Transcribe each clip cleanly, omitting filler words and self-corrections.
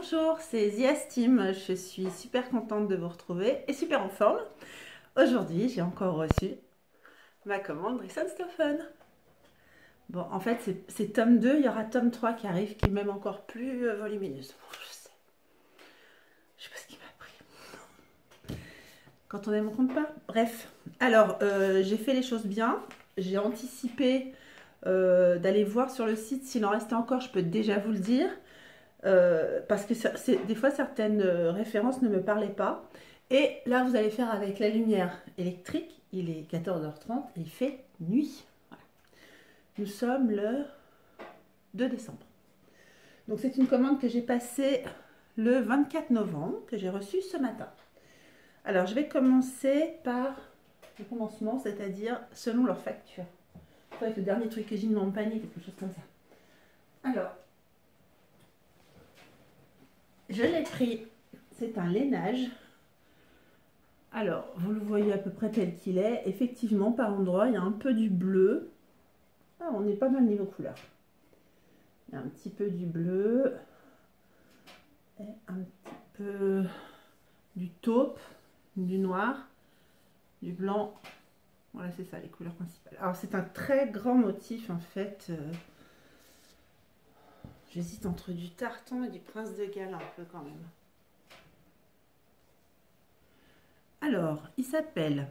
Bonjour, c'est Ziastime. Je suis super contente de vous retrouver et super en forme. Aujourd'hui, j'ai encore reçu ma commande Driessen. Bon, en fait, c'est tome 2. Il y aura tome 3 qui arrive, qui est même encore plus volumineuse. Bon, je sais. Je sais pas ce qui m'a pris. Quand on aime, on compte pas. Bref. Alors, j'ai fait les choses bien. J'ai anticipé d'aller voir sur le site. S'il en restait encore, je peux déjà vous le dire. Parce que des fois certaines références ne me parlaient pas. Et là, vous allez faire avec la lumière électrique. Il est 14h30 et il fait nuit. Voilà. Nous sommes le 2 décembre. Donc c'est une commande que j'ai passée le 24 novembre, que j'ai reçue ce matin. Alors je vais commencer par le commencement, c'est-à-dire selon leur facture. Ça va être le dernier truc que j'ai mis dans mon panier, quelque chose comme ça. Alors, je l'ai pris, c'est un lainage. Alors, vous le voyez à peu près tel qu'il est. Effectivement, par endroit, il y a un peu du bleu. Ah, on est pas mal niveau couleur. Il y a un petit peu du bleu. Et un petit peu du taupe, du noir, du blanc. Voilà, c'est ça, les couleurs principales. Alors, c'est un très grand motif, en fait. J'hésite entre du tartan et du prince de Galles, un peu quand même. Alors, il s'appelle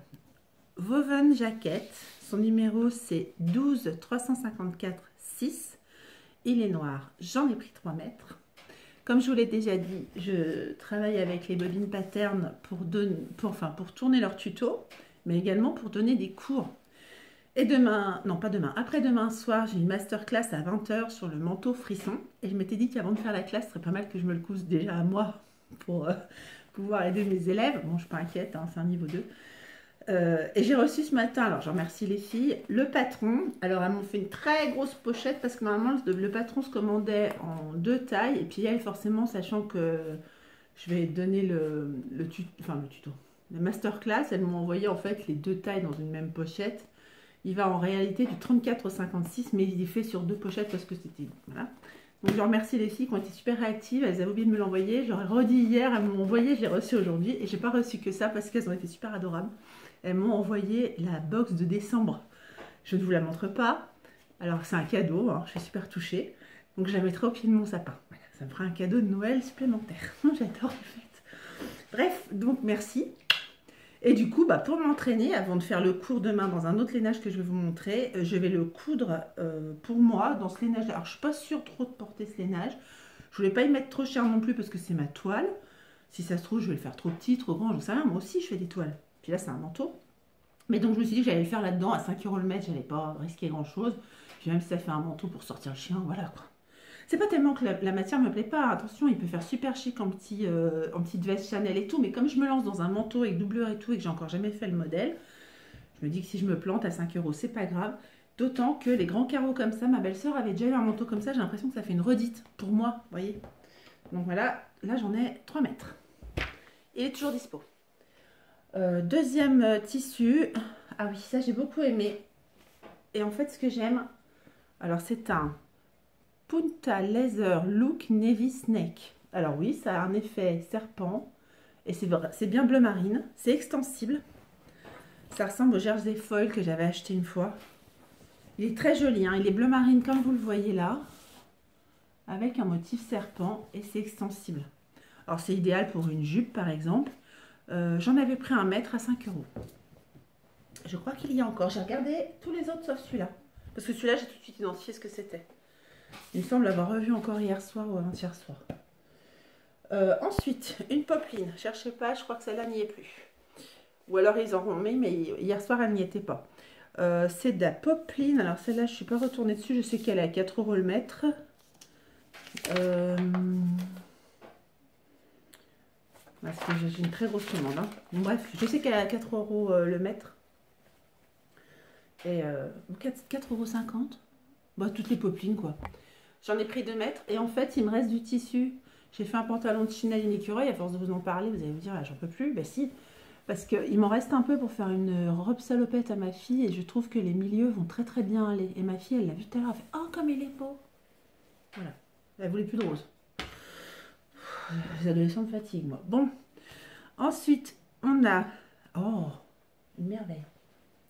Woven Jacket. Son numéro, c'est 12 354 6. Il est noir. J'en ai pris 3 mètres. Comme je vous l'ai déjà dit, je travaille avec les bobines Pattern pour tourner leurs tutos, mais également pour donner des cours. Et demain, non pas demain, après-demain soir, j'ai une masterclass à 20 h sur le manteau frisson. Et je m'étais dit qu'avant de faire la classe, ce serait pas mal que je me le couse déjà à moi pour pouvoir aider mes élèves. Bon, je ne suis pas inquiète, hein, c'est un niveau 2. Et j'ai reçu ce matin, alors je remercie les filles, le patron. Alors elles m'ont fait une très grosse pochette parce que normalement le patron se commandait en 2 tailles. Et puis elle, forcément, sachant que je vais donner le tuto, la masterclass, elles m'ont envoyé en fait les 2 tailles dans une même pochette. Il va en réalité du 34 au 56, mais il est fait sur 2 pochettes parce que c'était... Voilà. Donc je remercie les filles qui ont été super réactives, elles avaient oublié de me l'envoyer. J'aurais redit hier, elles m'ont envoyé, j'ai reçu aujourd'hui. Et j'ai pas reçu que ça parce qu'elles ont été super adorables. Elles m'ont envoyé la box de décembre. Je ne vous la montre pas. Alors c'est un cadeau, hein, je suis super touchée. Donc je la mettrai au pied de mon sapin. Voilà, ça me fera un cadeau de Noël supplémentaire. J'adore les fêtes. Bref, donc merci. Et du coup, pour m'entraîner, avant de faire le cours demain dans un autre lainage que je vais vous montrer, je vais le coudre pour moi dans ce lainage. Alors je ne suis pas sûre trop de porter ce lainage. Je voulais pas y mettre trop cher non plus parce que c'est ma toile. Si ça se trouve, je vais le faire trop petit, trop grand, j'en sais rien. Moi aussi, je fais des toiles. Puis là, c'est un manteau. Mais donc, je me suis dit que j'allais le faire là-dedans à 5 € le mètre. J'allais pas risquer grand-chose. Puis même si ça fait un manteau pour sortir le chien, voilà quoi. C'est pas tellement que la matière me plaît pas. Attention, il peut faire super chic en petite veste Chanel et tout. Mais comme je me lance dans un manteau avec doublure et tout et que j'ai encore jamais fait le modèle, je me dis que si je me plante à 5 €, c'est pas grave. D'autant que les grands carreaux comme ça, ma belle-sœur avait déjà eu un manteau comme ça. J'ai l'impression que ça fait une redite pour moi, vous voyez. Donc voilà, là j'en ai 3 mètres. Il est toujours dispo. Deuxième tissu. Ah oui, ça j'ai beaucoup aimé. Et en fait, ce que j'aime, alors c'est un Punta Leather Look Navy Snake. Alors oui, ça a un effet serpent. Et c'est bien bleu marine. C'est extensible. Ça ressemble au jersey foil que j'avais acheté une fois. Il est très joli, hein. Il est bleu marine comme vous le voyez là. Avec un motif serpent. Et c'est extensible. Alors c'est idéal pour une jupe par exemple. J'en avais pris 1 mètre à 5 €. Je crois qu'il y a encore. J'ai regardé tous les autres sauf celui-là. Parce que celui-là, j'ai tout de suite identifié ce que c'était. Il me semble l'avoir revu encore hier soir ou avant-hier soir. Ensuite, une popeline. Cherchez pas, je crois que celle-là n'y est plus. Ou alors ils en ont mis, mais hier soir, elle n'y était pas. C'est de la popeline. Alors celle-là, je ne suis pas retournée dessus. Je sais qu'elle est à 4 € le mètre. Parce que j'ai une très grosse commande. Hein. Bref, je sais qu'elle est à 4 € le mètre. Et 4,50 €. Toutes les popelines quoi. J'en ai pris 2 mètres. Et en fait, il me reste du tissu. J'ai fait un pantalon de Chanel, une écureuil. À force de vous en parler, vous allez vous dire, j'en peux plus. Ben si. Parce qu'il m'en reste un peu pour faire une robe salopette à ma fille. Et je trouve que les milieux vont très très bien aller. Et ma fille, elle l'a vu tout à l'heure. Elle fait, oh, comme il est beau. Voilà. Elle voulait plus de rose. Les adolescents me fatiguent, moi. Bon, ensuite, on a... Oh, une merveille.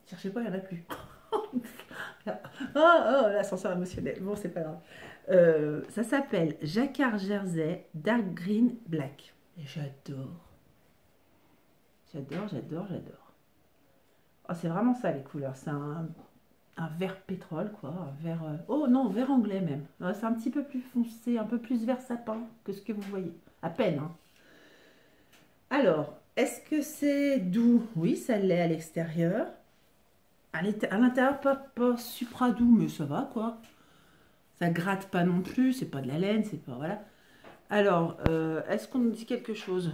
Cherchez pas, il n'y en a plus. Oh, l'ascenseur émotionnel. Bon, c'est pas grave. Ça s'appelle Jacquard Jersey Dark Green Black. Et j'adore. J'adore, j'adore, j'adore. Oh, c'est vraiment ça les couleurs. C'est un vert pétrole, quoi. Un vert. Oh non, vert anglais même. C'est un petit peu plus foncé, un peu plus vert sapin que ce que vous voyez. À peine, hein. Alors, est-ce que c'est doux? Oui, ça l'est à l'extérieur. À l'intérieur, pas supra doux, mais ça va, quoi. Ça gratte pas non plus, c'est pas de la laine, c'est pas... Voilà. Alors, est-ce qu'on nous dit quelque chose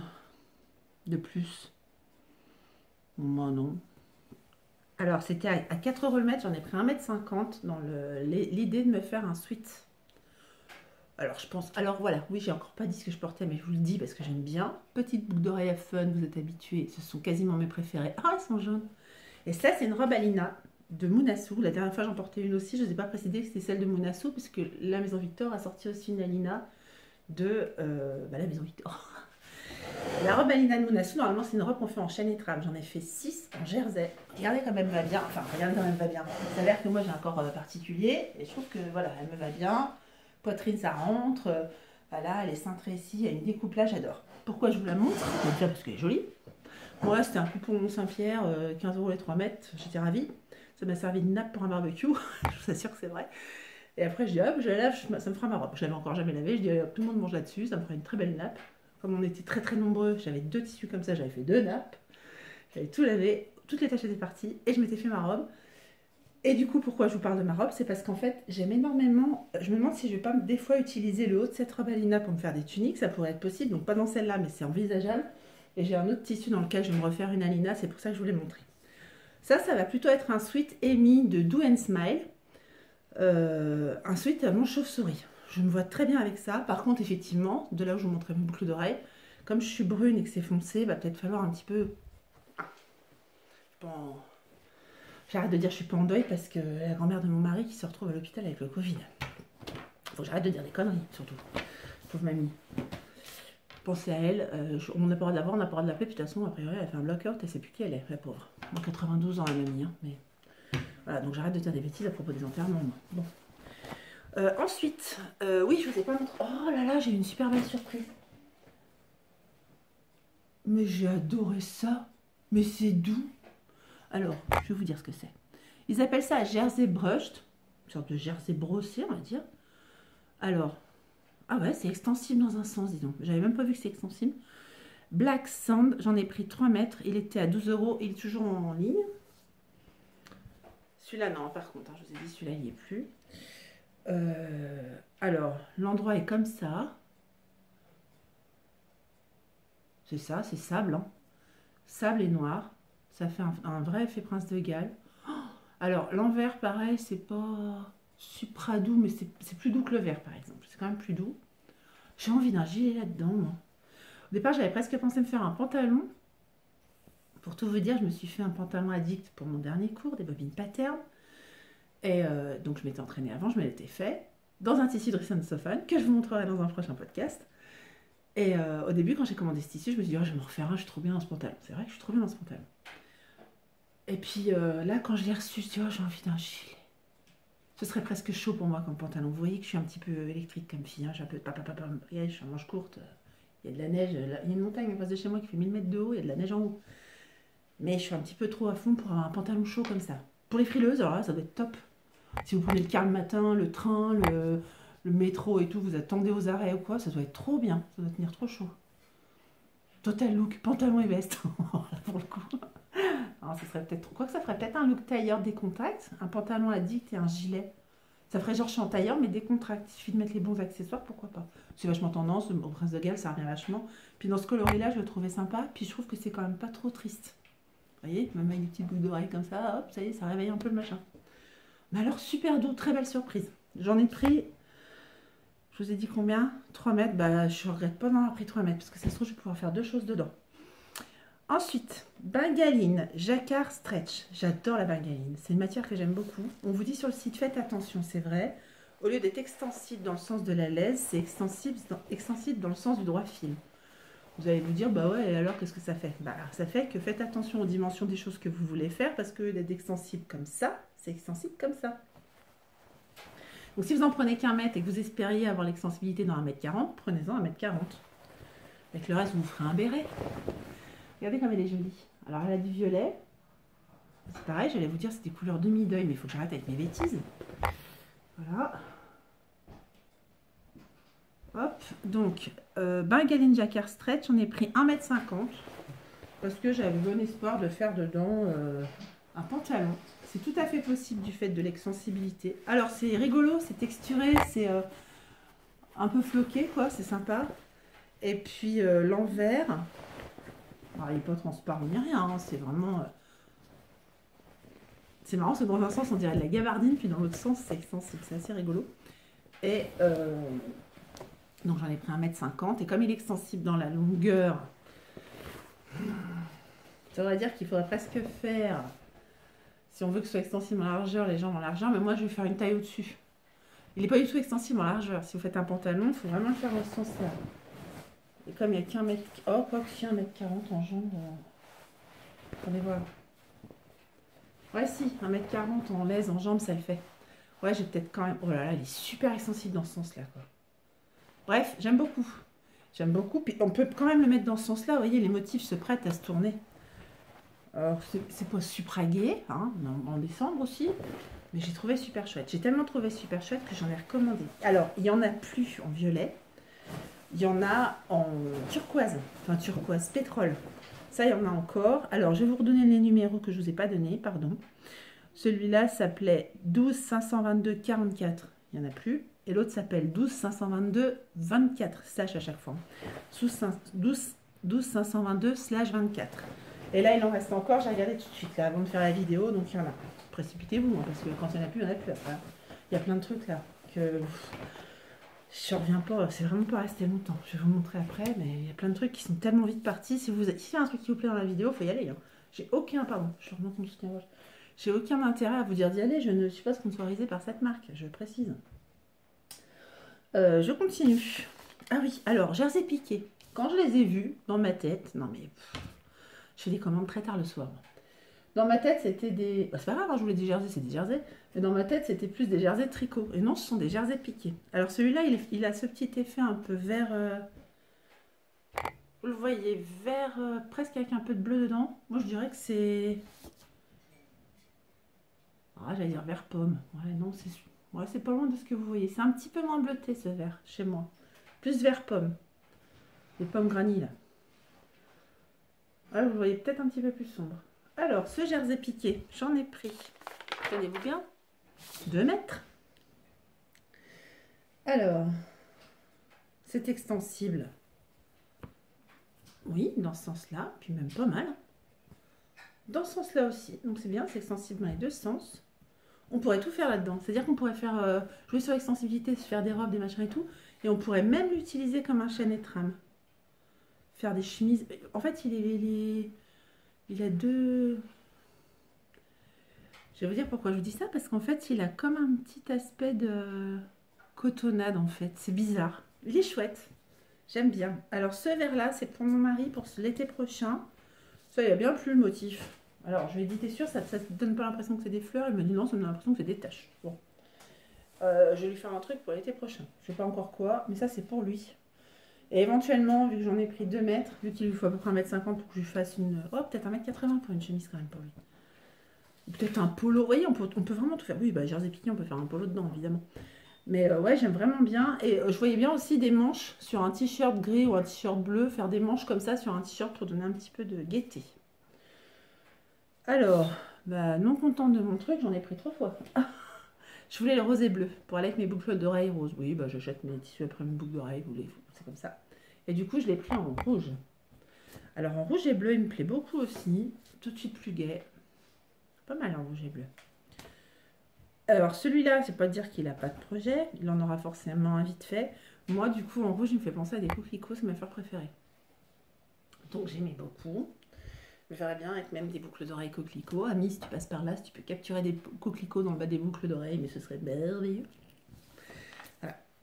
de plus? Moi, non. Alors, c'était à 4 € le mètre, j'en ai pris 1,50 m dans l'idée de me faire un sweat. Alors, je pense... Alors, voilà, oui, j'ai encore pas dit ce que je portais, mais je vous le dis parce que j'aime bien. Petite boucle d'oreille à fun, vous êtes habitués, ce sont quasiment mes préférés. Ah, ils sont jaunes. Et ça, c'est une robe Alina de Mounassou. La dernière fois, j'en portais une aussi. Je ne vous ai pas précisé que c'était celle de Mounassou, parce que la Maison Victor a sorti aussi une Alina de la Maison Victor. La robe Alina de Mounassou, normalement, c'est une robe qu'on fait en chaîne et trame. J'en ai fait 6 en jersey. Regardez comme elle me va bien. Enfin, regardez comme elle me va bien. Ça a l'air que moi, j'ai un corps particulier. Et je trouve que, voilà, elle me va bien. Poitrine, ça rentre. Voilà, elle est cintrée ici. Il y a une découpe là, j'adore. Pourquoi je vous la montre? Déjà parce qu'elle est jolie. Moi, c'était un coupon Saint-Pierre, 15 € les 3 mètres. J'étais ravie. Ça m'a servi de nappe pour un barbecue. Je vous assure que c'est vrai. Et après, je dis, hop, je la lave, ça me fera ma robe. Je l'avais encore jamais lavée. Je dis, hop, tout le monde mange là-dessus. Ça me fera une très belle nappe. Comme on était très très nombreux, j'avais 2 tissus comme ça. J'avais fait 2 nappes. J'avais tout lavé. Toutes les taches étaient parties. Et je m'étais fait ma robe. Et du coup, pourquoi je vous parle de ma robe? C'est parce qu'en fait, j'aime énormément... Je me demande si je vais pas des fois utiliser le haut de cette robe Alina pour me faire des tuniques. Ça pourrait être possible. Donc pas dans celle-là, mais c'est envisageable. Et j'ai un autre tissu dans lequel je vais me refaire une Alina, c'est pour ça que je vous l'ai montré. Ça va plutôt être un sweat Amy de Do and Smile. Un sweat à mon chauve-souris. Je me vois très bien avec ça. Par contre, effectivement, de là où je vous montrais mes boucles d'oreilles, comme je suis brune et que c'est foncé, va peut-être falloir un petit peu... Bon... J'arrête de dire je suis pas en deuil parce que la grand-mère de mon mari qui se retrouve à l'hôpital avec le Covid. Faut que j'arrête de dire des conneries, surtout. Pauvre mamie. Pensez à elle, on n'a pas le droit de la voir, on n'a pas le droit de l'appeler, puis de toute façon, a priori, elle a fait un block-out, elle sait plus qui elle est, la pauvre. En 92 ans, la mamie, hein, mais... Voilà, donc j'arrête de dire des bêtises à propos des enterrements, moi. Bon. Ensuite, oui, je vous ai pas montré... Oh là là, j'ai eu une super belle surprise. Mais j'ai adoré ça. Mais c'est doux. Alors, je vais vous dire ce que c'est. Ils appellent ça jersey brushed, une sorte de jersey brossé, on va dire. Alors... Ah ouais, c'est extensible dans un sens, dis donc. J'avais même pas vu que c'est extensible. Black Sand, j'en ai pris 3 mètres. Il était à 12 €. Il est toujours en ligne. Celui-là, non, par contre, hein, je vous ai dit, celui-là, il n'y est plus. Alors, l'endroit est comme ça. C'est ça, c'est sable. Hein. Sable et noir. Ça fait un vrai effet Prince de Galles. Oh, alors, l'envers, pareil, c'est pas supra doux, mais c'est plus doux que le vert, par exemple. C'est quand même plus doux. J'ai envie d'un gilet là-dedans, moi. Au départ, j'avais presque pensé me faire un pantalon. Pour tout vous dire, je me suis fait un pantalon addict pour mon dernier cours, des bobines patternes. Et donc, je m'étais entraînée avant, je me l'étais fait. Dans un tissu de Risson Sophane, que je vous montrerai dans un prochain podcast. Et au début, quand j'ai commandé ce tissu, je me suis dit, oh, je vais me refaire un, je suis trop bien dans ce pantalon. C'est vrai que je suis trop bien dans ce pantalon. Et puis là, quand je l'ai reçu, je me suis dit, oh, j'ai envie d'un gilet. Ce serait presque chaud pour moi comme pantalon. Vous voyez que je suis un petit peu électrique comme fille. Hein. J'ai un peu de je suis en manche courte. Il y a de la neige. Il y a une montagne en face de chez moi qui fait 1000 mètres de haut. Il y a de la neige en haut. Mais je suis un petit peu trop à fond pour avoir un pantalon chaud comme ça. Pour les frileuses, alors là, ça doit être top. Si vous prenez le car le matin, le train, le métro et tout, vous attendez aux arrêts ou quoi, ça doit être trop bien. Ça doit tenir trop chaud. Total look, pantalon et veste. Pour le coup. Alors, ça serait peut-être trop. Quoi que ça ferait peut-être un look tailleur décontracté, un pantalon addict et un gilet. Ça ferait genre je suis en tailleur mais décontracté. Il suffit de mettre les bons accessoires, pourquoi pas. C'est vachement tendance, au Prince de Galles ça revient vachement. Puis dans ce coloris-là, je le trouvais sympa. Puis je trouve que c'est quand même pas trop triste. Vous voyez, même avec des petites boucles d'oreilles comme ça, hop, ça y est, ça réveille un peu le machin. Mais alors super doux, très belle surprise. J'en ai pris, je vous ai dit combien? 3 mètres. Bah je regrette pas d'en avoir pris 3 mètres parce que ça se trouve je vais pouvoir faire 2 choses dedans. Ensuite, bengaline, jacquard stretch. J'adore la bengaline. C'est une matière que j'aime beaucoup. On vous dit sur le site, faites attention, c'est vrai. Au lieu d'être extensible dans le sens de la laise, c'est extensible dans le sens du droit fil. Vous allez vous dire, bah ouais, et alors qu'est-ce que ça fait? Bah ça fait que faites attention aux dimensions des choses que vous voulez faire, parce que d'être extensible comme ça, c'est extensible comme ça. Donc si vous en prenez qu'un mètre et que vous espériez avoir l'extensibilité dans 1,40 m, prenez-en 1,40 m. Avec le reste, vous ferez un béret. Regardez comme elle est jolie. Alors elle a du violet. C'est pareil, j'allais vous dire c'était couleur demi-deuil, mais il faut que j'arrête avec mes bêtises. Voilà. Hop, donc Bengaline Jacquard Stretch, j'en ai pris 1,50 m parce que j'avais bon espoir de faire dedans un pantalon. C'est tout à fait possible du fait de l'extensibilité. Alors c'est rigolo, c'est texturé, c'est un peu floqué quoi, c'est sympa. Et puis l'envers, il n'est pas transparent ni rien, hein, c'est vraiment... c'est marrant, parce que dans un sens on dirait de la gabardine, puis dans l'autre sens c'est extensible, c'est assez rigolo. Et donc j'en ai pris 1,50 m, et comme il est extensible dans la longueur, ça voudrait dire qu'il faudrait presque faire, si on veut que ce soit extensible en largeur, les jambes en largeur, mais moi je vais faire une taille au-dessus. Il n'est pas du tout extensible en largeur. Si vous faites un pantalon, il faut vraiment le faire dans ce sens-là. Et comme il n'y a qu'un mètre... Oh, quoi que si, 1,40 m en jambes... Attendez voir. Ouais, si, 1,40 m en laise, en jambes, ça le fait. Ouais, j'ai peut-être quand même... Oh là là, il est super extensible dans ce sens-là, quoi. Bref, j'aime beaucoup. J'aime beaucoup. Puis on peut quand même le mettre dans ce sens-là. Vous voyez, les motifs se prêtent à se tourner. Alors, c'est pas super gai, hein, en décembre aussi. Mais j'ai trouvé super chouette. J'ai tellement trouvé super chouette que j'en ai recommandé. Alors, il n'y en a plus en violet. Il y en a en turquoise. Enfin, turquoise, pétrole. Ça, il y en a encore. Alors, je vais vous redonner les numéros que je ne vous ai pas donnés, pardon. Celui-là s'appelait 12 522 44. Il n'y en a plus. Et l'autre s'appelle 12 522 24. Sache à chaque fois. 12 522/24. Et là, il en reste encore. J'ai regardé tout de suite, là, avant de faire la vidéo. Donc, il y en a. Précipitez-vous, hein, parce que quand il n'y en a plus, il n'y en a plus après. Il y a plein de trucs, là, que... Je ne reviens pas, c'est vraiment pas resté longtemps. Je vais vous montrer après, mais il y a plein de trucs qui sont tellement vite partis. Si il y a un truc qui vous plaît dans la vidéo, il faut y aller. Hein. J'ai aucun, pardon, je remonte mon soutien-gorge. J'ai aucun intérêt à vous dire d'y aller. Je ne suis pas sponsorisée par cette marque, je précise. Je continue. Ah oui, alors, jersey piqué. Quand je les ai vus dans ma tête, non mais, je fais des commandes très tard le soir. Dans ma tête, c'était des... Bah, c'est pas grave, hein, je voulais des jerseys, c'est des jerseys. Mais dans ma tête, c'était plus des jerseys tricot. Et non, ce sont des jerseys piqués. Alors celui-là, il a ce petit effet un peu vert... Vous le voyez, vert, presque avec un peu de bleu dedans. Moi, je dirais que c'est... Ah, j'allais dire vert pomme. Ouais, non, c'est pas loin de ce que vous voyez. C'est un petit peu moins bleuté, ce vert, chez moi. Plus vert pomme. Les pommes granny, là. Ouais, vous le voyez peut-être un petit peu plus sombre. Alors, ce jersey piqué, j'en ai pris, tenez-vous bien, 2 mètres. Alors, c'est extensible. Oui, dans ce sens-là, puis même pas mal. Dans ce sens-là aussi, donc c'est bien, c'est extensible dans les deux sens. On pourrait tout faire là-dedans, c'est-à-dire qu'on pourrait faire jouer sur l'extensibilité, se faire des robes, des machins et tout, et on pourrait même l'utiliser comme un chaîne et trame. Faire des chemises. En fait, il a deux... Je vais vous dire pourquoi je vous dis ça, parce qu'en fait, il a comme un petit aspect de cotonnade, en fait. C'est bizarre. Il est chouette. J'aime bien. Alors, ce vert-là, c'est pour mon mari pour l'été prochain. Ça, il a bien plu le motif. Alors, je lui ai dit, t'es sûre, ça ne donne pas l'impression que c'est des fleurs? Il me dit, non, ça me donne l'impression que c'est des taches. Bon. Je vais lui faire un truc pour l'été prochain. Je ne sais pas encore quoi, mais ça, c'est pour lui. Et éventuellement, vu que j'en ai pris 2 mètres, vu qu'il lui faut à peu près 1,50 m pour que je lui fasse une... Oh, peut-être 1,80 m pour une chemise quand même pour lui. Peut-être un polo. Vous voyez, on peut vraiment tout faire. Oui, bah, jersey piqué, on peut faire un polo dedans, évidemment. Mais ouais, j'aime vraiment bien. Et je voyais bien aussi des manches sur un t-shirt gris ou un t-shirt bleu. Faire des manches comme ça sur un t-shirt pour donner un petit peu de gaieté. Alors, bah, non contente de mon truc, j'en ai pris 3 fois. Je voulais le rose et bleu pour aller avec mes boucles d'oreilles roses. Oui, bah, j'achète mes tissus après mes boucles d'oreilles. C'est comme ça. Et du coup, je l'ai pris en rouge. Alors, en rouge et bleu, il me plaît beaucoup aussi. Tout de suite plus gai. Pas mal en rouge et bleu. Alors celui-là, c'est pas dire qu'il n'a pas de projet, il en aura forcément un vite fait. Moi du coup en rouge, il me fait penser à des coquelicots, c'est ma fleur préférée. Donc j'aimais beaucoup. Je verrais bien avec même des boucles d'oreilles coquelicots. Ami, si tu passes par là, si tu peux capturer des coquelicots dans le bas des boucles d'oreilles, mais ce serait merveilleux.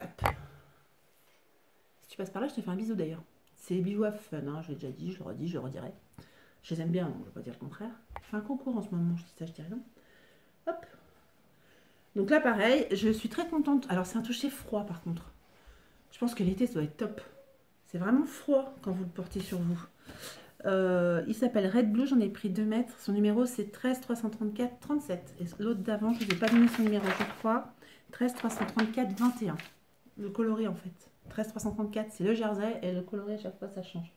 Hop. Si tu passes par là, je te fais un bisou d'ailleurs. C'est bijoux à fun, hein, je l'ai déjà dit, je le redis, je le redirai. Je les aime bien, donc je ne vais pas dire le contraire. Je fais un concours en ce moment, je dis ça, je dis rien. Hop. Donc là, pareil, je suis très contente. Alors, c'est un toucher froid, par contre. Je pense que l'été, ça doit être top. C'est vraiment froid quand vous le portez sur vous. Il s'appelle Red Blue, j'en ai pris 2 mètres. Son numéro, c'est 13 334 37. Et l'autre d'avant, je ne vous ai pas donné son numéro, je crois. 13 334 21. Le coloris, en fait. 13 334, c'est le jersey. Et le coloris, à chaque fois, ça change.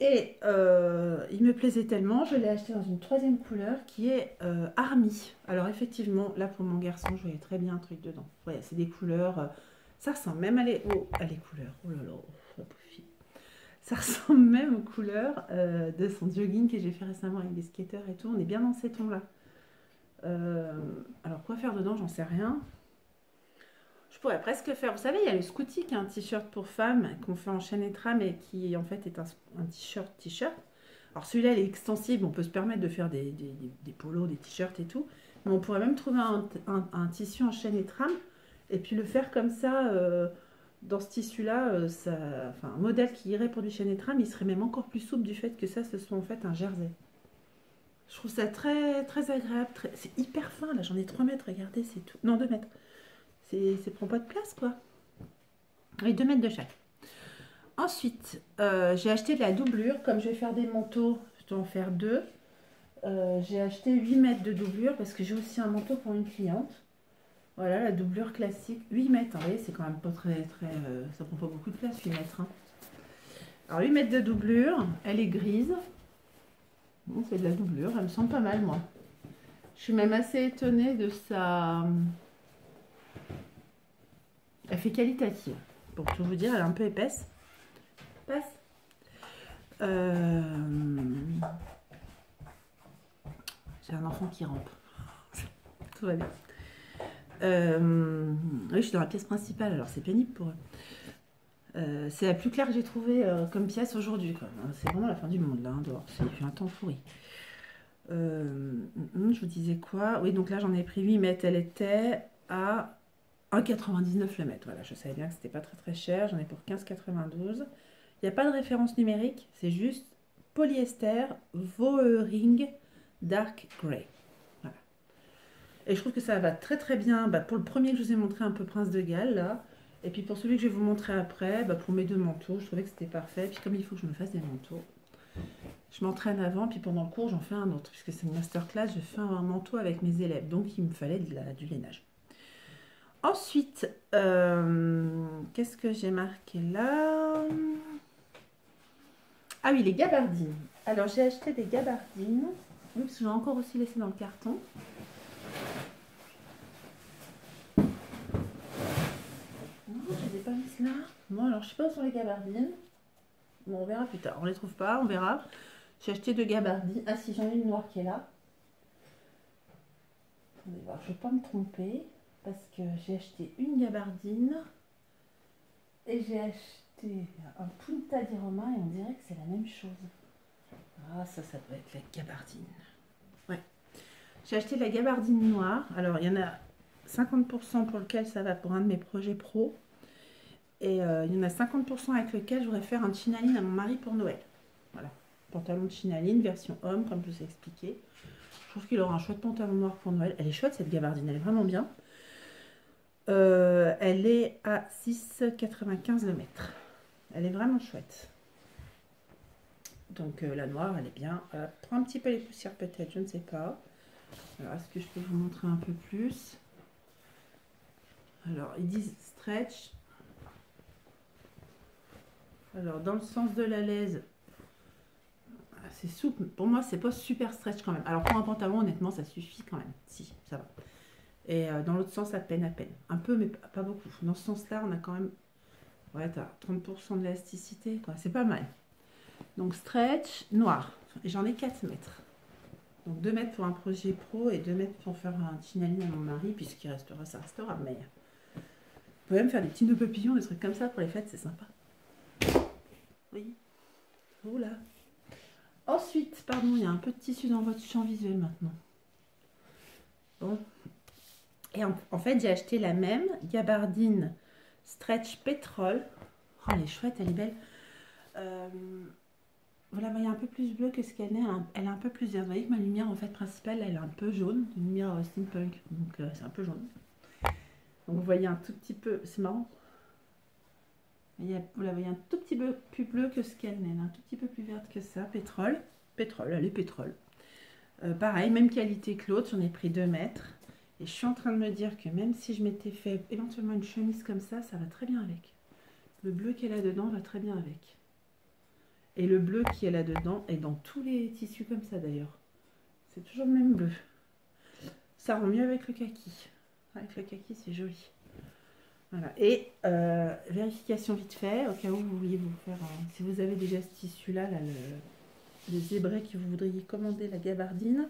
Et il me plaisait tellement, je l'ai acheté dans une 3e couleur qui est Army. Alors effectivement, là pour mon garçon, je voyais très bien un truc dedans. Ouais, c'est des couleurs, ça ressemble même à les couleurs. Oh là là, la pauvre fille. Ça ressemble même aux couleurs de son jogging que j'ai fait récemment avec des skateurs et tout. On est bien dans ces tons-là. Alors quoi faire dedans, j'en sais rien. Je pourrais presque faire, vous savez, il y a le Scooty qui est un t-shirt pour femmes qu'on fait en chaîne et trame et qui en fait est un t-shirt. Alors celui-là, il est extensible, on peut se permettre de faire des polos, des t-shirts et tout. Mais on pourrait même trouver un tissu en chaîne et trame et puis le faire comme ça, dans ce tissu-là, enfin, un modèle qui irait pour du chaîne et trame, il serait même encore plus souple du fait que ça, ce soit en fait un jersey. Je trouve ça très, très agréable, c'est hyper fin, là j'en ai 3 mètres, regardez, c'est tout. Non, 2 mètres. Ça prend pas de place, quoi. Oui, 2 mètres de chaque. Ensuite, j'ai acheté de la doublure. Comme je vais faire des manteaux, je dois en faire 2. J'ai acheté 8 mètres de doublure parce que j'ai aussi un manteau pour une cliente. Voilà, la doublure classique. 8 mètres, hein, vous voyez, c'est quand même pas très... ça prend pas beaucoup de place, 8 mètres. Hein. Alors, 8 mètres de doublure. Elle est grise. Bon, c'est de la doublure. Elle me semble pas mal, moi. Je suis même assez étonnée de sa... Elle fait qualitative. Pour tout vous dire, elle est un peu épaisse. Passe. J'ai un enfant qui rampe. Tout va bien. Oui, je suis dans la pièce principale, alors c'est pénible pour eux. C'est la plus claire que j'ai trouvée comme pièce aujourd'hui. C'est vraiment la fin du monde là, hein, dehors. Il fait un temps pourri. Je vous disais quoi? Oui, donc là j'en ai pris 8 mètres. Elle était à 1,99 le mètre. Voilà, je savais bien que c'était pas très très cher. J'en ai pour 15,92. Il n'y a pas de référence numérique, c'est juste polyester Voering Dark Grey. Voilà. Et je trouve que ça va très très bien pour le premier que je vous ai montré, un peu Prince de Galles, là. Et puis pour celui que je vais vous montrer après, pour mes 2 manteaux, je trouvais que c'était parfait. Puis comme il faut que je me fasse des manteaux, je m'entraîne avant, puis pendant le cours, j'en fais un autre. Puisque c'est une masterclass, je fais un manteau avec mes élèves. Donc il me fallait du lainage. Ensuite, qu'est-ce que j'ai marqué là? Ah oui, les gabardines. Alors, j'ai acheté des gabardines. Oui, parce que j'en ai encore aussi laissé dans le carton. Non, je ne les ai pas mises là. Bon, alors, je ne sais pas où sont les gabardines. Bon, on verra plus tard. On ne les trouve pas, on verra. J'ai acheté 2 gabardines. Ah si, j'en ai une noire qui est là. Attendez voir, je ne vais pas me tromper. Parce que j'ai acheté une gabardine. Et j'ai acheté un Punta di Roma. Et on dirait que c'est la même chose. Ah, ça doit être la gabardine. Ouais. J'ai acheté de la gabardine noire. Alors, il y en a 50% pour lequel ça va pour un de mes projets pro. Et il y en a 50% avec lequel je voudrais faire un chinaline à mon mari pour Noël. Voilà. Pantalon de chinaline, version homme, comme je vous ai expliqué. Je trouve qu'il aura un chouette pantalon noir pour Noël. Elle est chouette, cette gabardine. Elle est vraiment bien. Elle est à 6,95 le mètre. Elle est vraiment chouette. Donc la noire, elle est bien. Prends un petit peu les poussières peut-être, je ne sais pas. Alors, est-ce que je peux vous montrer un peu plus? Alors, ils disent stretch. Alors, dans le sens de la laise, c'est souple. Pour moi, c'est pas super stretch quand même. Alors, pour un pantalon, honnêtement, ça suffit quand même. Si, ça va. Et dans l'autre sens, à peine. Un peu, mais pas beaucoup. Dans ce sens-là, on a quand même... Ouais, t'as 30% d'élasticité, quoi. C'est pas mal. Donc, stretch, noir. Et j'en ai 4 mètres. Donc 2 mètres pour un projet pro et 2 mètres pour faire un chinaline à mon mari, puisqu'il restera, ça restera. Mais vous pouvez même faire des petits nœuds papillons, des trucs comme ça pour les fêtes, c'est sympa. Oui. Oula. Ensuite, pardon, il y a un peu de tissu dans votre champ visuel maintenant. Bon. Et en fait, j'ai acheté la même gabardine Stretch Pétrole. Oh, elle est chouette, elle est belle. Vous la voyez un peu plus bleue que ce qu'elle est. Elle est un peu plus verte. Vous voyez que ma lumière en fait principale, elle est un peu jaune. Une lumière steampunk. Donc c'est un peu jaune. Donc vous voyez un tout petit peu. C'est marrant. Vous la voyez un tout petit peu plus bleue que ce qu'elle est. Un tout petit peu plus verte que ça. Pétrole. Pétrole, elle est pétrole. Pareil, même qualité que l'autre. J'en ai pris 2 mètres. Et je suis en train de me dire que même si je m'étais fait éventuellement une chemise comme ça va très bien avec. Le bleu qu'elle a dedans va très bien avec. Et le bleu qui est là-dedans est dans tous les tissus comme ça d'ailleurs. C'est toujours le même bleu. Ça rend mieux avec le kaki. Avec le kaki, c'est joli. Voilà. Et vérification vite fait, au cas où vous vouliez vous faire... si vous avez déjà ce tissu-là, le zébré que vous voudriez commander, la gabardine.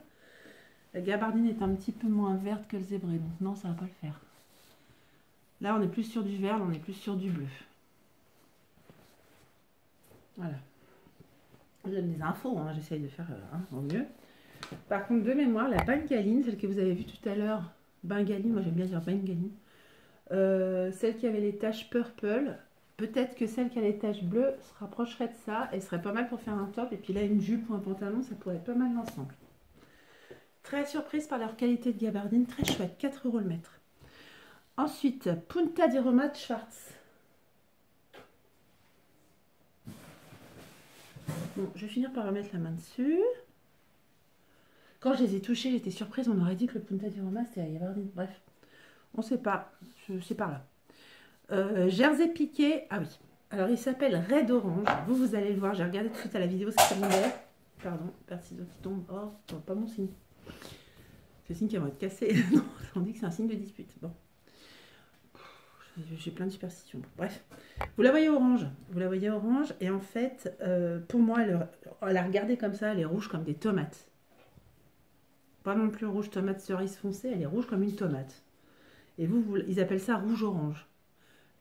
La gabardine est un petit peu moins verte que le zébré, donc non, ça ne va pas le faire. Là, on est plus sur du vert, là, on est plus sur du bleu. Voilà. Je donne des infos, hein, j'essaye de faire au mieux. Par contre, de mémoire, la bengaline, celle que vous avez vue tout à l'heure, bengaline, moi j'aime bien dire bengaline, celle qui avait les taches purple, peut-être que celle qui a les taches bleues se rapprocherait de ça et serait pas mal pour faire un top. Et puis là, une jupe ou un pantalon, ça pourrait être pas mal l'ensemble. Très surprise par leur qualité de gabardine, très chouette, 4 € le mètre. Ensuite, Punta di Roma Schwarz. Bon, je vais finir par remettre la main dessus. Quand je les ai touchés, j'étais surprise. On aurait dit que le Punta di Roma, c'était la gabardine. Bref, on ne sait pas. C'est par là. Jersey piqué. Ah oui. Alors, il s'appelle Red Orange. Vous allez le voir. J'ai regardé tout de suite à la vidéo ce que ça tombait. Pardon, perciseau qui tombe. Oh, non, pas mon signe. C'est le signe qui va être cassé. Non, on dit que c'est un signe de dispute. Bon. J'ai plein de superstitions. Bref. Vous la voyez orange. Vous la voyez orange. Et en fait, pour moi, elle a regardé comme ça. Elle est rouge comme des tomates. Pas non plus rouge tomate cerise foncée. Elle est rouge comme une tomate. Et ils appellent ça rouge-orange.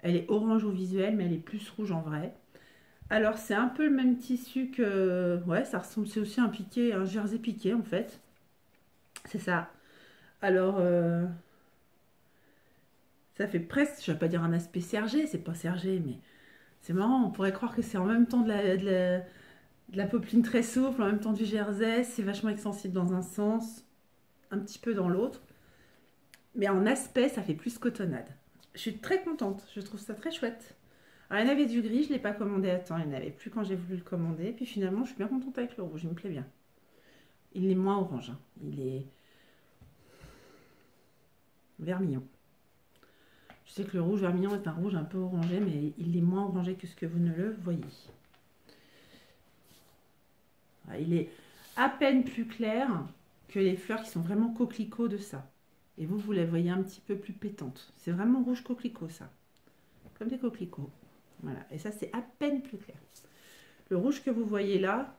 Elle est orange au visuel, mais elle est plus rouge en vrai. Alors, c'est un peu le même tissu que... Ouais, ça ressemble... C'est aussi un piqué, un jersey piqué, en fait. C'est ça. Alors, ça fait presque... Je vais pas dire un aspect sergé, c'est pas sergé, mais... C'est marrant, on pourrait croire que c'est en même temps de la popeline très souple, en même temps du jersey. C'est vachement extensible dans un sens, un petit peu dans l'autre. Mais en aspect, ça fait plus cotonnade. Je suis très contente, je trouve ça très chouette. Alors, il y en avait du gris, je ne l'ai pas commandé à temps, il n'y en avait plus quand j'ai voulu le commander. Puis finalement, je suis bien contente avec le rouge, il me plaît bien. Il est moins orange, hein. Il est vermillon. Je sais que le rouge vermillon est un rouge un peu orangé, mais il est moins orangé que ce que vous ne le voyez. Il est à peine plus clair que les fleurs qui sont vraiment coquelicots de ça. Et vous la voyez un petit peu plus pétante. C'est vraiment rouge coquelicot, ça. Comme des coquelicots. Voilà. Et ça, c'est à peine plus clair. Le rouge que vous voyez là,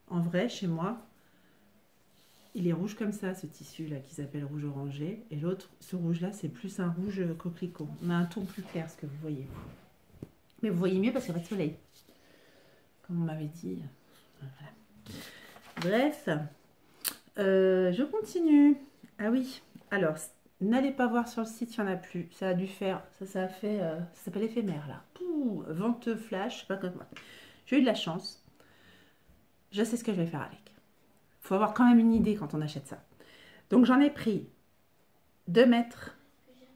en vrai, chez moi, il est rouge comme ça, ce tissu-là, qui s'appelle rouge orangé. Et l'autre, ce rouge-là, c'est plus un rouge coquelicot. On a un ton plus clair, ce que vous voyez. Mais vous voyez mieux parce qu'il n'y a pas de soleil. Comme on m'avait dit. Voilà. Bref. Je continue. Ah oui. Alors, n'allez pas voir sur le site, il n'y en a plus. Ça a dû faire, ça a fait, ça s'appelle éphémère là. Pouh, vente flash, je sais pas comment. J'ai eu de la chance. Je sais ce que je vais faire avec. Il faut avoir quand même une idée quand on achète ça. Donc j'en ai pris 2 mètres.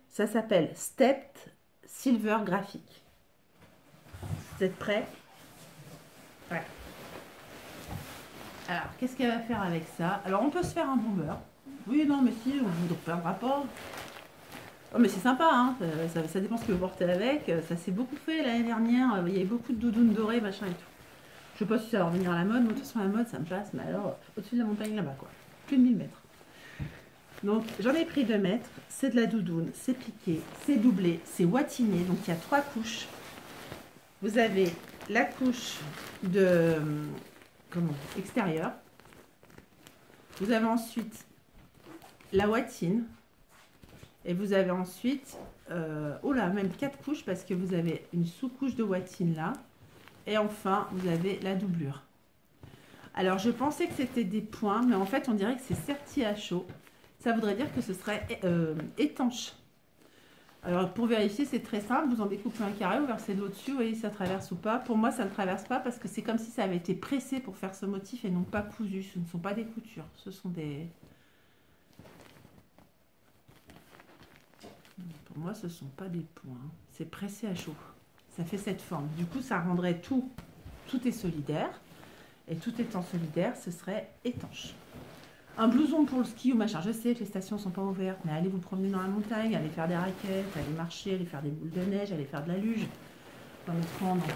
Ça s'appelle Stepped Silver Graphic. Vous êtes prêts? Ouais. Alors, qu'est-ce qu'elle va faire avec ça? Alors, on peut se faire un bomber. Oui, non, mais si, on ne perdra pas. Oh, mais c'est sympa, hein. Ça dépend ce que vous portez avec. Ça s'est beaucoup fait l'année dernière. Il y avait beaucoup de doudounes dorées, machin et tout. Je sais pas si ça va revenir à la mode. Moi, de toute façon, la mode, ça me passe. Mais alors, au-dessus de la montagne là-bas, quoi. Plus de 1000 mètres. Donc, j'en ai pris 2 mètres. C'est de la doudoune, c'est piqué, c'est doublé, c'est watiné. Donc, il y a 3 couches. Vous avez la couche de... extérieure. Vous avez ensuite la watine. Et vous avez ensuite, oh là, même 4 couches parce que vous avez une sous-couche de watine là. Et enfin, vous avez la doublure. Alors, je pensais que c'était des points, mais en fait, on dirait que c'est serti à chaud. ça voudrait dire que ce serait étanche. Alors pour vérifier, c'est très simple, vous en découpez un carré, vous versez de l'eau dessus, vous voyez si ça traverse ou pas. Pour moi, ça ne traverse pas parce que c'est comme si ça avait été pressé pour faire ce motif et non pas cousu. Ce ne sont pas des coutures, ce sont des... Pour moi, ce ne sont pas des points, c'est pressé à chaud. Ça fait cette forme. Du coup, ça rendrait tout est solidaire. Et tout étant solidaire, ce serait étanche. Un blouson pour le ski ou machin, je sais que les stations ne sont pas ouvertes, mais allez vous promener dans la montagne, allez faire des raquettes, allez marcher, allez faire des boules de neige, allez faire de la luge.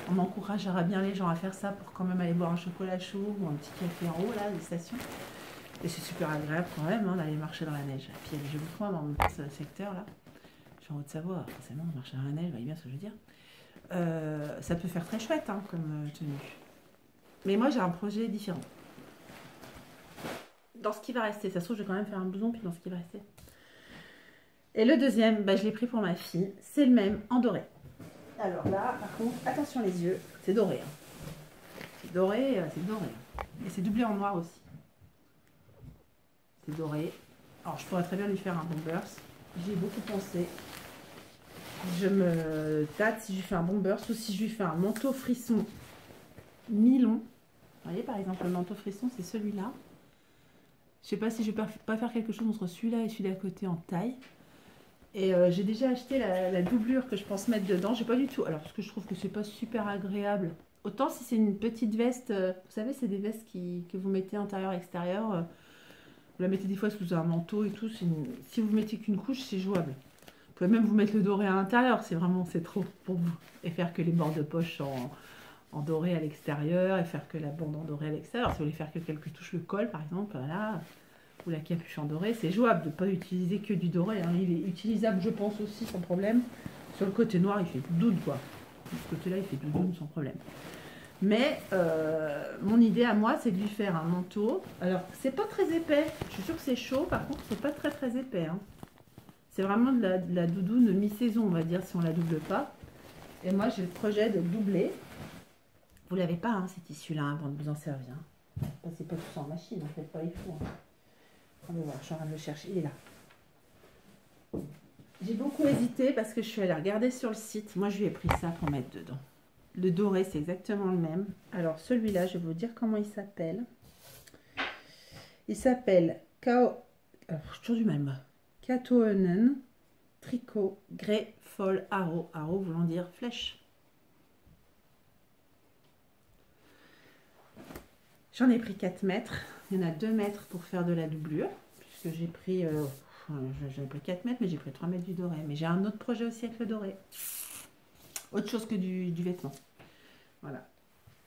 On encouragera bien les gens à faire ça pour quand même aller boire un chocolat chaud ou un petit café en haut, là, des stations. Et c'est super agréable quand même hein, d'aller marcher dans la neige. Et puis il y a des jolis coins dans ce secteur là. Je suis en Haute-Savoie, forcément, marcher dans la neige, vous voyez bien ce que je veux dire. Ça peut faire très chouette hein, comme tenue. Mais moi j'ai un projet différent. Dans ce qui va rester, ça se trouve je vais quand même faire un blouson puis dans ce qui va rester. Et le deuxième, bah, je l'ai pris pour ma fille, c'est le même en doré. Alors là, par contre, attention les yeux, c'est doré. Hein. C'est doré, c'est doré. Et c'est doublé en noir aussi. C'est doré. Alors je pourrais très bien lui faire un bombers. J'y ai beaucoup pensé. Je me tâte si je lui fais un bombers ou si je lui fais un manteau frisson mi-long. Vous voyez par exemple le manteau frisson, c'est celui-là. Je sais pas si je vais pas faire quelque chose entre celui-là et celui d'à côté en taille. Et j'ai déjà acheté la doublure que je pense mettre dedans. J'ai pas du tout. Alors parce que je trouve que c'est pas super agréable. Autant si c'est une petite veste, vous savez, c'est des vestes que vous mettez intérieur-extérieur. Vous la mettez des fois sous un manteau et tout. Si vous mettez qu'une couche, c'est jouable. Vous pouvez même vous mettre le doré à l'intérieur. C'est trop pour vous. Et faire que les bords de poche en doré à l'extérieur et faire que la bande en doré à l'extérieur. Si vous voulez faire que quelques touches le col par exemple, voilà, ou la capuche en doré, c'est jouable de ne pas utiliser que du doré. Hein. Il est utilisable, je pense aussi, sans problème. Sur le côté noir, il fait doudoune quoi. De ce côté-là, il fait doudoune sans problème. Mais mon idée à moi, c'est de lui faire un manteau. Alors, c'est pas très épais. Je suis sûre que c'est chaud, par contre, c'est pas très très épais. Hein. C'est vraiment de la doudoune mi-saison, on va dire, si on la double pas. Et moi, j'ai le projet de doubler. Vous l'avez pas, hein, ces tissus-là, avant de vous en servir. Hein. Passez pas tout ça en machine, en fait, pas il faut. Hein. On va voir, je suis en train de le chercher, il est là. J'ai beaucoup hésité parce que je suis allée regarder sur le site. Moi, je lui ai pris ça pour mettre dedans. Le doré, c'est exactement le même. Alors, celui-là, je vais vous dire comment il s'appelle. Il s'appelle Kao... Alors, je suis toujours du même. Katoenen Tricot Grey Fall Arrow. Arrow voulant dire flèche. J'en ai pris 4 mètres. Il y en a 2 mètres pour faire de la doublure. Puisque j'ai pris... j'avais pris 4 mètres, mais j'ai pris 3 mètres du doré. Mais j'ai un autre projet aussi avec le doré. Autre chose que du vêtement. Voilà.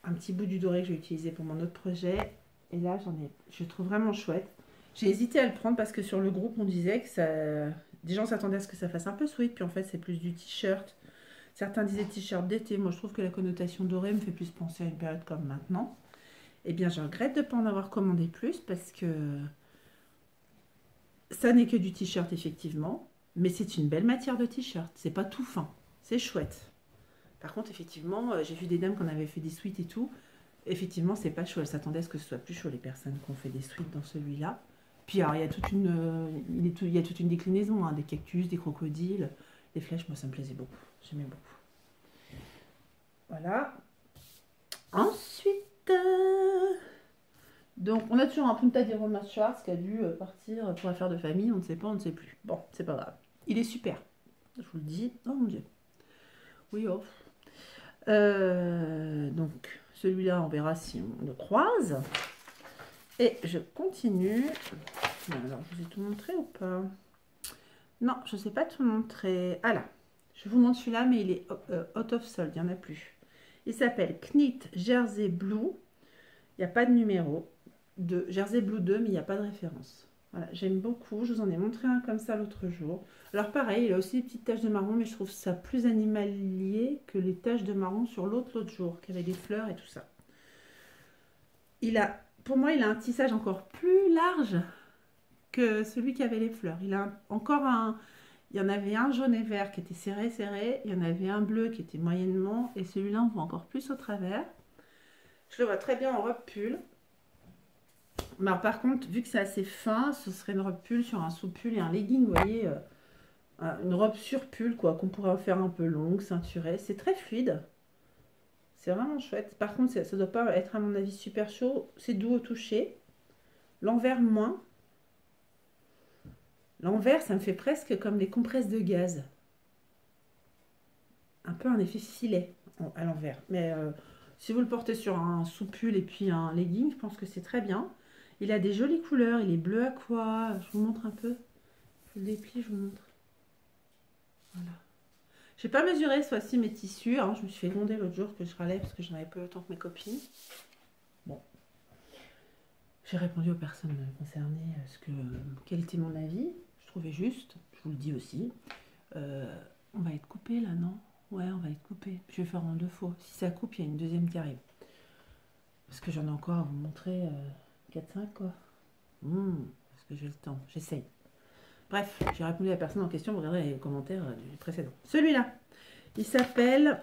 Un petit bout du doré que j'ai utilisé pour mon autre projet. Et là, je trouve vraiment chouette. J'ai hésité à le prendre parce que sur le groupe, on disait que ça... Des gens s'attendaient à ce que ça fasse un peu sweat. Puis en fait, c'est plus du t-shirt. Certains disaient t-shirt d'été. Moi, je trouve que la connotation dorée me fait plus penser à une période comme maintenant. Eh bien, je regrette de ne pas en avoir commandé plus parce que ça n'est que du t-shirt, effectivement. Mais c'est une belle matière de t-shirt. C'est pas tout fin. C'est chouette. Par contre, effectivement, j'ai vu des dames qui en avaient fait des suites et tout. Effectivement, c'est pas chaud. Elles s'attendaient à ce que ce soit plus chaud, les personnes qui ont fait des suites dans celui-là. Puis, alors, il y a toute une déclinaison, hein, des cactus, des crocodiles. Les flèches, moi, ça me plaisait beaucoup. J'aimais beaucoup. Voilà. Ensuite, donc, on a toujours un Punta di Roma Schwarz qui a dû partir pour affaire de famille. On ne sait pas, on ne sait plus. Bon, c'est pas grave. Il est super. Je vous le dis. Oh mon Dieu. Oui, oh. Donc, celui-là, on verra si on le croise. Et je continue. Alors, je vous ai tout montré ou pas? Non, je ne sais pas tout montrer. Ah là, je vous montre celui-là, mais il est out of sold, il n'y en a plus. Il s'appelle Knit Jersey Blue. Il n'y a pas de numéro. De Jersey Blue 2, mais il n'y a pas de référence. Voilà, j'aime beaucoup. Je vous en ai montré un comme ça l'autre jour. Alors pareil, il a aussi des petites taches de marron, mais je trouve ça plus animalier que les taches de marron sur l'autre jour, qui avait des fleurs et tout ça. Pour moi, il a un tissage encore plus large que celui qui avait les fleurs. Il a il y en avait un jaune et vert qui était serré, serré. Il y en avait un bleu qui était moyennement. Et celui-là, on voit encore plus au travers. Je le vois très bien en robe pull. Mais alors, par contre, vu que c'est assez fin, ce serait une robe pull sur un sous-pull et un legging, vous voyez, une robe sur pull, quoi, qu'on pourrait faire un peu longue, ceinturée. C'est très fluide. C'est vraiment chouette. Par contre, ça ne doit pas être, à mon avis, super chaud. C'est doux au toucher. L'envers, moins. L'envers, ça me fait presque comme des compresses de gaz. Un peu un effet filet à l'envers. Mais si vous le portez sur un sous-pull et puis un legging, je pense que c'est très bien. Il a des jolies couleurs. Il est bleu aqua. Je vous montre un peu. Je le déplie, je vous montre. Voilà. Je n'ai pas mesuré cette fois-ci mes tissus. Hein. Je me suis fait gronder l'autre jour que je râlais parce que j'en avais pas autant que mes copines. Bon. J'ai répondu aux personnes concernées quel était mon avis. Je trouvais juste. Je vous le dis aussi. On va être coupé là, non? Ouais, on va être coupé. Je vais faire en 2 fois. Si ça coupe, il y a une deuxième qui arrive. Parce que j'en ai encore à vous montrer 4-5 quoi. Parce que j'ai le temps. J'essaye. Bref, j'ai répondu à la personne en question. Vous regarderez les commentaires du précédent. Celui-là, il s'appelle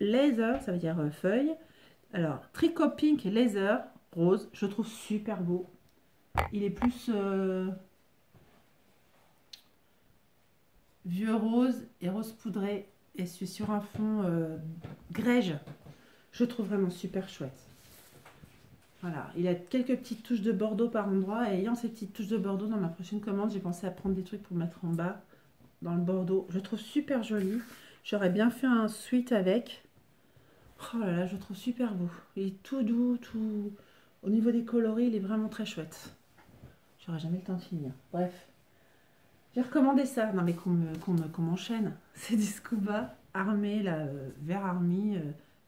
Laser, ça veut dire feuille. Alors, tricot pink et laser rose. Je le trouve super beau. Il est plus vieux rose et rose poudré. Et c'est sur un fond grège. Je le trouve vraiment super chouette. Voilà, il a quelques petites touches de bordeaux par endroit. Et ayant ces petites touches de bordeaux dans ma prochaine commande, j'ai pensé à prendre des trucs pour mettre en bas dans le bordeaux. Je le trouve super joli. J'aurais bien fait un sweat avec. Oh là là, je le trouve super beau. Il est tout doux, tout... Au niveau des coloris, il est vraiment très chouette. J'aurais jamais le temps de finir. Bref. J'ai recommandé ça. Non mais qu'on m'enchaîne. C'est du scuba armé, là, vert army,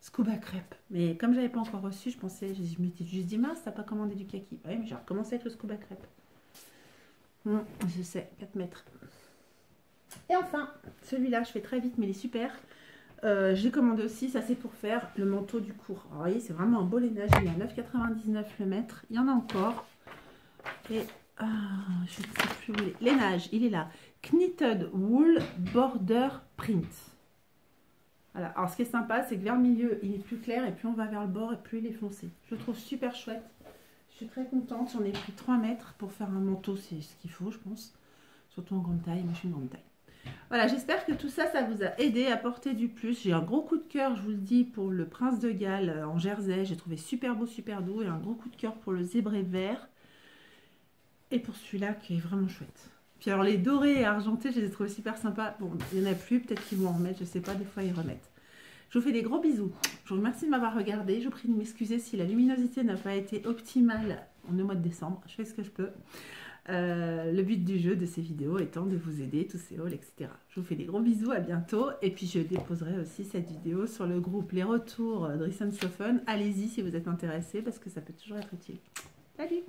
scuba crêpe. Mais comme j'avais pas encore reçu, je m'étais juste dit, mince, t'as pas commandé du kaki. Oui, mais j'ai recommencé avec le scuba crêpe. Je sais, 4 mètres. Et enfin, celui-là, je fais très vite, mais il est super. J'ai commandé aussi, ça c'est pour faire le manteau du cours. Alors, vous voyez, c'est vraiment un beau lainage. Il est à 9,99 le mètre. Il y en a encore. Et je ne sais plus où il est. Lainage, il est là. Knitted Wool Border Print. Voilà. Alors, ce qui est sympa, c'est que vers le milieu, il est plus clair. Et plus on va vers le bord, et plus il est foncé. Je le trouve super chouette. Je suis très contente. J'en ai pris 3 mètres pour faire un manteau. C'est ce qu'il faut, je pense. Surtout en grande taille. Moi, je suis une grande taille. Voilà, j'espère que tout ça, ça vous a aidé à porter du plus. J'ai un gros coup de cœur, je vous le dis, pour le Prince de Galles en jersey. J'ai trouvé super beau, super doux. Et un gros coup de cœur pour le zébré vert. Et pour celui-là qui est vraiment chouette. Puis alors les dorés et argentés, je les ai trouvés super sympas. Bon, il n'y en a plus, peut-être qu'ils vont en remettre, je ne sais pas, des fois ils remettent. Je vous fais des gros bisous. Je vous remercie de m'avoir regardé. Je vous prie de m'excuser si la luminosité n'a pas été optimale en mois de décembre. Je fais ce que je peux. Le but du jeu de ces vidéos étant de vous aider, tous ces hauls, etc. Je vous fais des gros bisous, à bientôt. Et puis je déposerai aussi cette vidéo sur le groupe Les Retours Dress & Soften. Allez-y si vous êtes intéressés parce que ça peut toujours être utile. Salut!